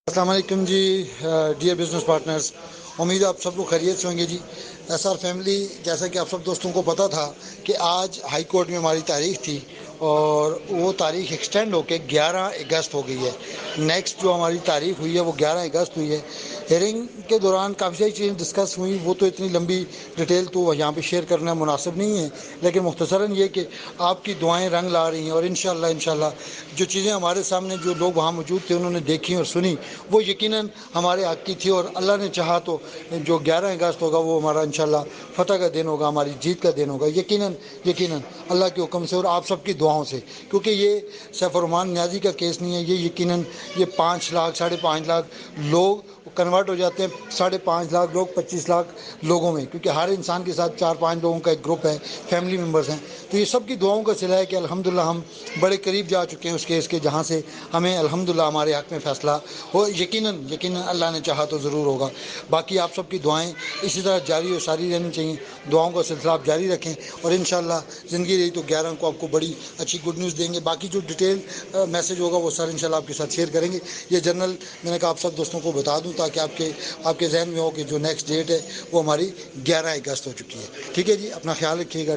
السلام علیکم جی dear business partners, امید ہے آپ سب لوگ خیریت سے ہوں گے جی۔ ایس آر فیملی، جیسا کہ آپ سب دوستوں کو پتہ تھا کہ آج ہائی کورٹ میں ہماری تاریخ تھی اور وہ تاریخ ایکسٹینڈ ہو کے 11 اگست ہو گئی ہے۔ نیکسٹ جو ہماری تاریخ ہوئی ہے وہ 11 اگست ہوئی ہے۔ ہیئرنگ کے دوران کافی ساری چیزیں ڈسکس ہوئیں، وہ تو اتنی لمبی ڈیٹیل تو یہاں پہ شیئر کرنا مناسب نہیں ہے، لیکن مختصراً یہ کہ آپ کی دعائیں رنگ لا رہی ہیں اور انشاءاللہ جو چیزیں ہمارے سامنے جو لوگ وہاں موجود تھے انہوں نے دیکھی اور سنی، وہ یقیناً ہمارے حق کی تھی، اور اللہ نے چاہا تو جو 11 اگست ہوگا وہ ہمارا انشاءاللہ فتح کا دن ہوگا، ہماری جیت کا دن ہوگا، یقیناً اللہ کے حکم سے اور آپ سب کی دعاؤں سے، کیونکہ یہ سیف الرحمان نیازی کا کیس نہیں ہے، یہ یقیناً یہ 5 لاکھ 5.5 لاکھ لوگ کنورٹ ہو جاتے ہیں، 5.5 لاکھ لوگ 25 لاکھ لوگوں میں، کیونکہ ہر انسان کے ساتھ 4-5 لوگوں کا ایک گروپ ہے، فیملی ممبرز ہیں، تو یہ سب کی دعاؤں کا صلہ ہے کہ الحمدللہ ہم بڑے قریب جا چکے ہیں اس کیس کے، جہاں سے ہمیں الحمدللہ ہمارے حق میں فیصلہ ہو، یقیناً اللہ نے چاہا تو ضرور ہوگا۔ باقی آپ سب کی دعائیں اسی طرح جاری اور ساری رہنی چاہیے، دعاؤں کا سلسلہ آپ جاری رکھیں، اور انشاءاللہ زندگی رہی تو 11 کو آپ کو بڑی اچھی گڈ نیوز دیں گے۔ باقی جو ڈیٹیل میسج ہوگا وہ سر انشاءاللہ آپ کے ساتھ شیئر کریں گے۔ یہ جنرل میں نے کہا آپ سب دوستوں کو بتا دوں تاکہ آپ کے ذہن میں ہو کہ جو نیکسٹ ڈیٹ ہے وہ ہماری 11 اگست ہو چکی ہے۔ ٹھیک ہے جی، اپنا خیال رکھیے گا۔